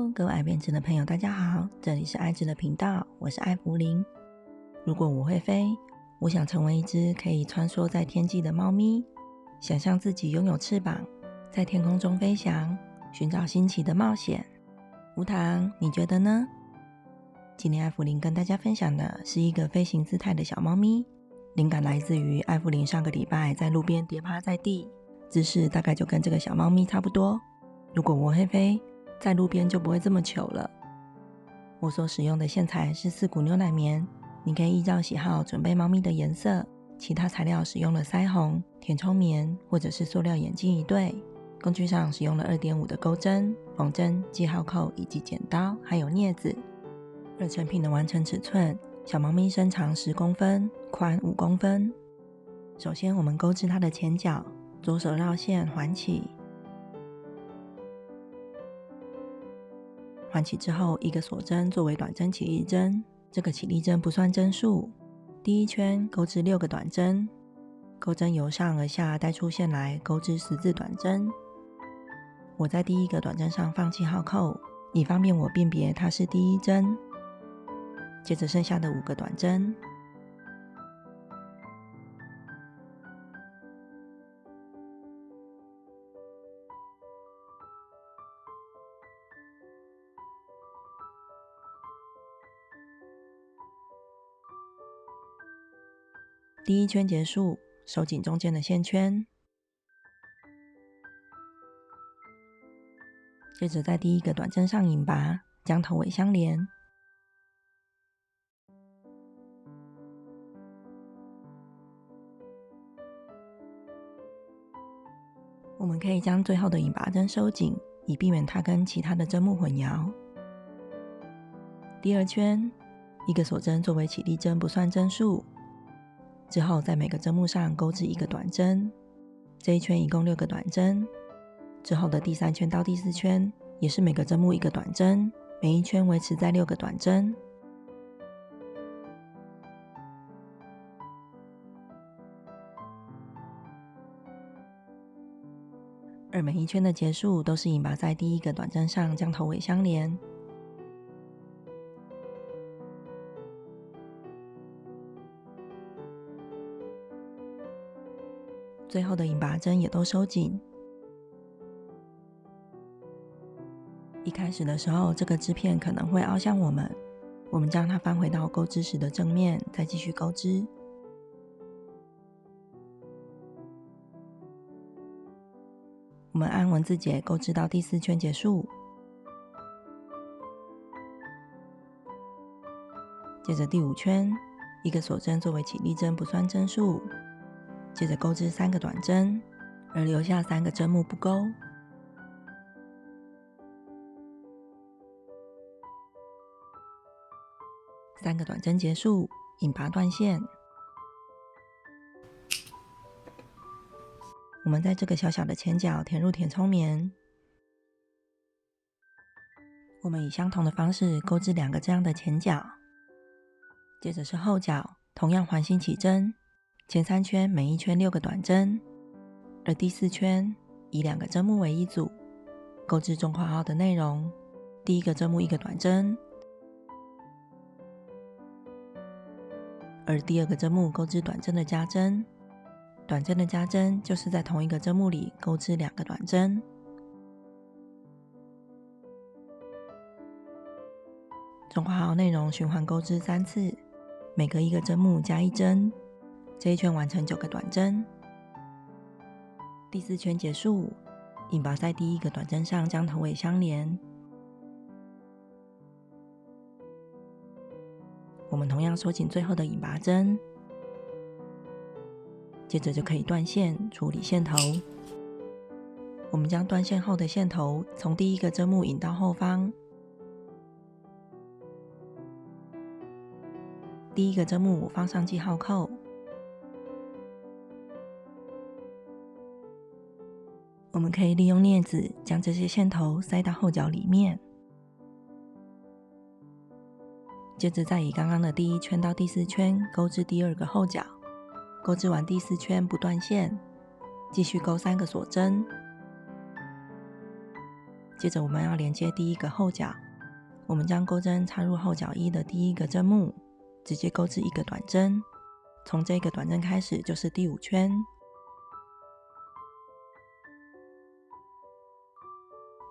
Hello， 各位爱编织的朋友，大家好，这里是爱织的频道，我是艾芙琳。如果我会飞，我想成为一只可以穿梭在天际的猫咪，想象自己拥有翅膀，在天空中飞翔，寻找新奇的冒险。无糖，你觉得呢？今天艾芙琳跟大家分享的是一个飞行姿态的小猫咪，灵感来自于艾芙琳上个礼拜在路边跌趴在地，姿势大概就跟这个小猫咪差不多。如果我会飞，在路边就不会这么糗了。我所使用的线材是4股牛奶棉，你可以依照喜好准备猫咪的颜色，其他材料使用了腮红、填充棉或者是塑料眼镜一对。工具上使用了 2.5 的钩针、缝针、记号扣以及剪刀，还有镊子。而成品的完成尺寸，小猫咪身长10公分，宽5公分。首先我们钩织它的前脚，左手绕线环起，环起之后，一个锁针作为短针起立针，这个起立针不算针数。第一圈钩织6个短针，钩针由上而下带出线来，钩织10字短针。我在第一个短针上放记号扣，以方便我辨别它是第一针。接着剩下的5个短针，第一圈结束，收紧中间的线圈。接着在第一个短针上引拔，将头尾相连。我们可以将最后的引拔针收紧，以避免它跟其他的针目混淆。第二圈，一个锁针作为起立针，不算针数。之后在每个针目上钩织1个短针，这一圈一共6个短针。之后的第3圈到第4圈也是每个针目1个短针，每一圈维持在6个短针。而每一圈的结束都是引拔在第一个短针上，将头尾相连。最后的引拔针也都收紧。一开始的时候，这个织片可能会凹向我们将它翻回到钩织时的正面，再继续钩织。我们按文字节钩织到第4圈结束。接着第5圈，一个锁针作为起立针，不算针数。接着钩织3个短针，而留下3个针目不钩。3个短针结束，引拔断线。我们在这个小小的前脚填入填充棉。我们以相同的方式钩织2个这样的前脚。接着是后脚，同样环心起针，前3圈每一圈6个短针，而第4圈以2个针目为一组，钩织中括号的内容。第一个针目1个短针，而第2个针目钩织短针的加针。短针的加针就是在同一个针目里钩织2个短针。中括号内容循环钩织3次，每隔1个针目加1针，这一圈完成9个短针。第4圈结束，引拔在第一个短针上，将头尾相连。我们同样收紧最后的引拔针，接着就可以断线，处理线头。我们将断线后的线头从第一个针目引到后方，第一个针目放上记号扣，我们可以利用镊子将这些线头塞到后脚里面。接着再以刚刚的第1圈到第4圈钩织第2个后脚，钩织完第4圈不断线，继续钩3个锁针。接着我们要连接第一个后脚，我们将钩针插入后脚1的第一个针目，直接钩织一个短针，从这个短针开始就是第5圈。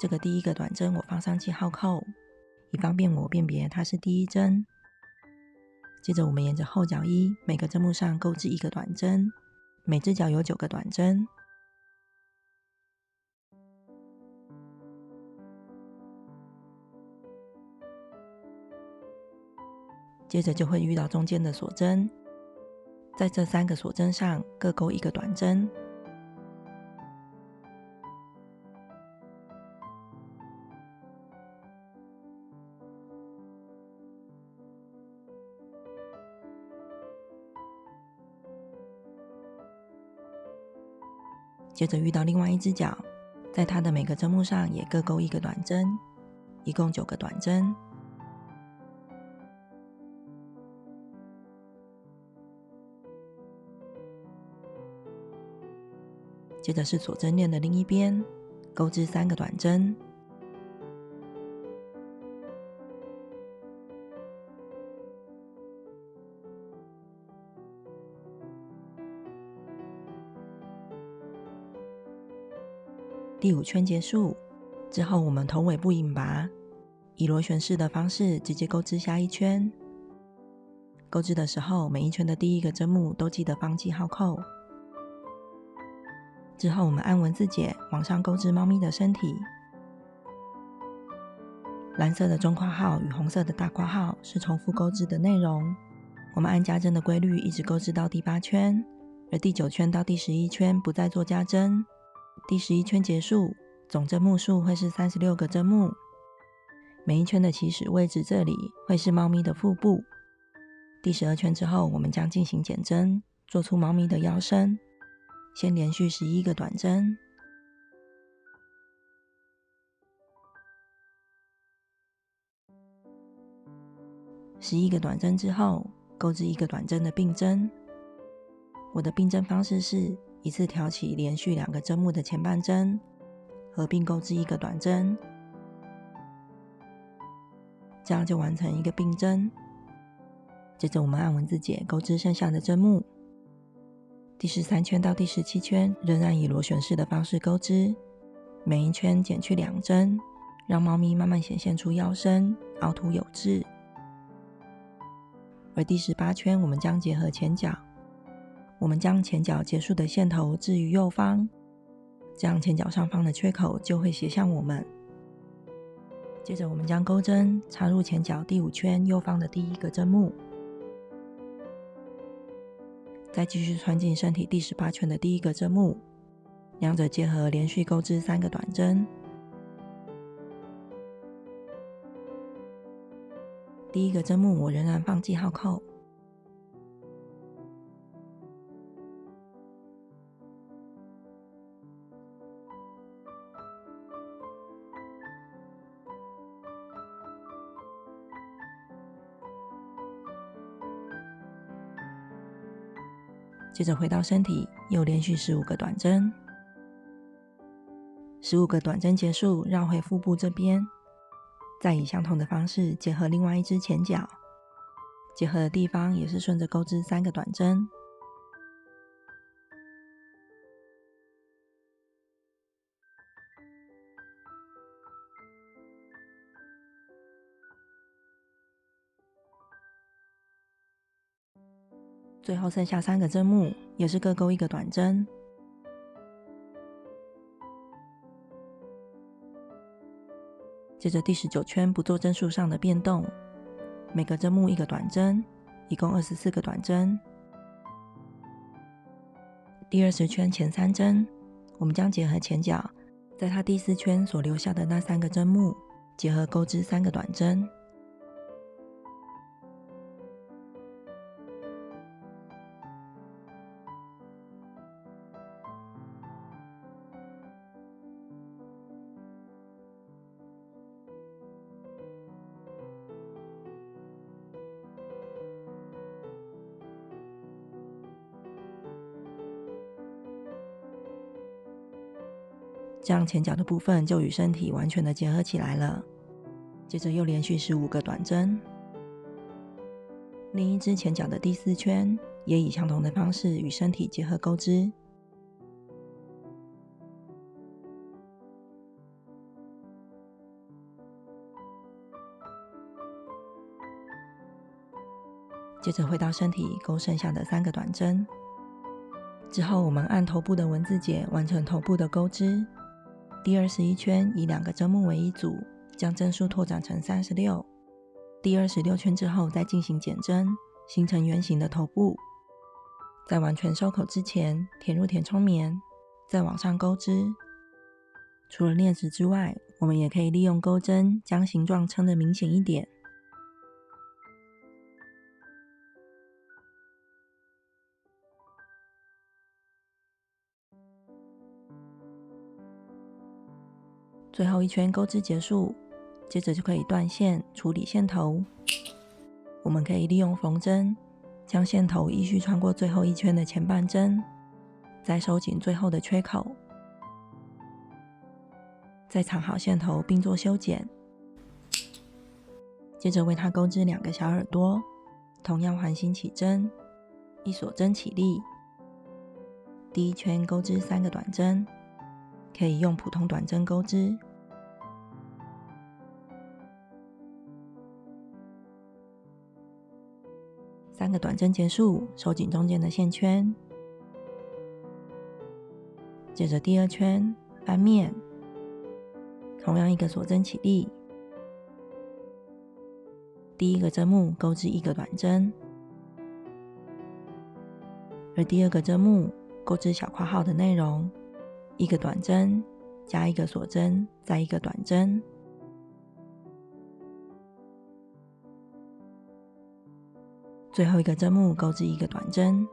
这个第一个短针我放上记号扣，以方便我辨别它是第一针。接着我们沿着后脚1每个针目上钩织一个短针，每只脚有9个短针。接着就会遇到中间的锁针，在这3个锁针上各钩一个短针。接着遇到另外一只脚，在它的每个针目上也各钩一个短针，一共9个短针。接着是锁针链的另一边，钩织3个短针。第5圈结束之后，我们头尾不引拔，以螺旋式的方式直接钩织下一圈。钩织的时候，每一圈的第一个针目都记得放记号扣。之后我们按文字解往上钩织猫咪的身体。蓝色的中括号与红色的大括号是重复钩织的内容。我们按加针的规律一直钩织到第8圈，而第9圈到第11圈不再做加针。第11圈结束，总针目数会是36个针目。每一圈的起始位置这里会是猫咪的腹部。第12圈之后，我们将进行减针，做出猫咪的腰身。先连续11个短针，11个短针之后，钩织一个短针的并针。我的并针方式是一次挑起连续2个针目的前半针，合并钩织一个短针，这样就完成一个并针。接着我们按文字解钩织剩下的针目。第13圈到第17圈仍然以螺旋式的方式钩织，每一圈减去2针，让猫咪慢慢显现出腰身，凹凸有致。而第18圈我们将结合前脚，我们将前脚结束的线头置于右方，这样前脚上方的缺口就会斜向我们。接着我们将钩针插入前脚第5圈右方的第一个针目，再继续穿进身体第18圈的第一个针目，两者结合连续钩织3个短针。第一个针目我仍然放记号扣，接着回到身体，又连续15个短针。15个短针结束，绕回腹部这边，再以相同的方式结合另外一只前脚，结合的地方也是顺着钩织3个短针。最后剩下3个针目，也是各钩一个短针。接着第19圈不做针数上的变动，每个针目一个短针，一共24个短针。第20圈前3针，我们将结合前脚，在它第4圈所留下的那3个针目，结合钩织3个短针。这样前脚的部分就与身体完全的结合起来了。接着又连续15个短针，另一只前脚的第4圈也以相同的方式与身体结合钩织。接着回到身体钩剩下的3个短针，之后我们按头部的文字结完成头部的钩织。第21圈以2个针目为一组，将针数拓展成36。第26圈之后再进行减针，形成圆形的头部。在完全收口之前，填入填充棉，再往上钩织。除了链子之外，我们也可以利用钩针将形状撑得明显一点。最后一圈钩织结束，接着就可以断线处理线头。我们可以利用缝针将线头依序穿过最后一圈的前半针，再收紧最后的缺口，再藏好线头并做修剪。接着为它钩织2个小耳朵，同样环心起针，一锁针起立。第一圈钩织3个短针，可以用普通短针钩织。3个短针结束，收紧中间的线圈。接着第2圈翻面，同样1个锁针起立。第1个针目钩织1个短针，而第2个针目钩织小括号的内容，1个短针加1个锁针，再1个短针。最后1个针目钩织1个短针，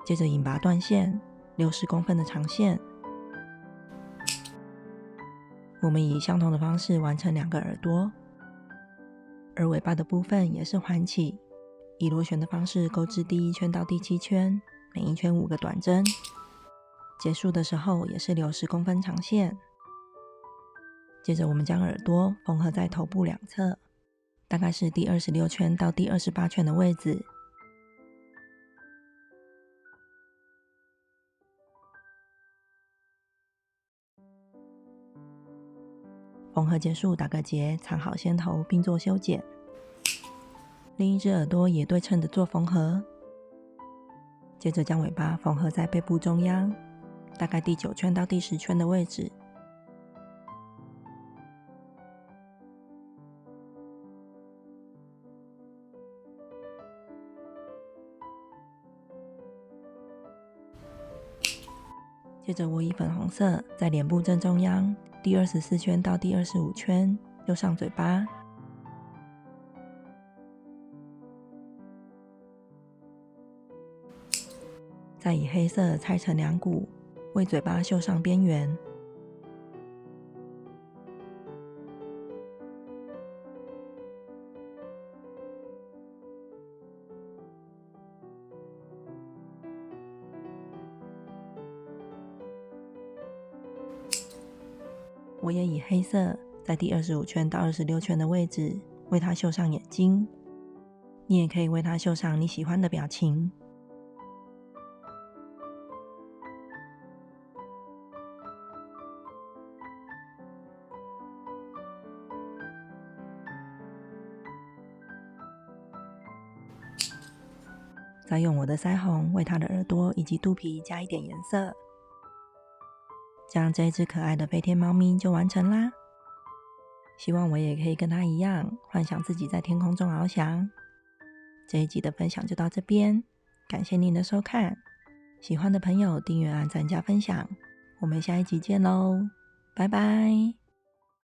接着引拔断线，60公分的长线。我们以相同的方式完成2个耳朵，而尾巴的部分也是环起，以螺旋的方式钩织第1圈到第7圈，每一圈5个短针。结束的时候也是留10公分长线。接着我们将耳朵缝合在头部2侧，大概是第26圈到第28圈的位置。缝合结束，打个结，藏好线头并做修剪。另一只耳朵也对称的做缝合。接着将尾巴缝合在背部中央，大概第9圈到第10圈的位置。接着我以粉红色在脸部正中央第24圈到第25圈又上嘴巴，再以黑色拆成2股，为嘴巴绣上边缘。我也以黑色在第25圈到26圈的位置为它绣上眼睛，你也可以为它绣上你喜欢的表情。再用我的腮红为它的耳朵以及肚皮加一点颜色，这样这一只可爱的飞天猫咪就完成啦。希望我也可以跟它一样，幻想自己在天空中翱翔。这一集的分享就到这边，感谢您的收看。喜欢的朋友订阅、按赞、加分享，我们下一集见喽，拜拜。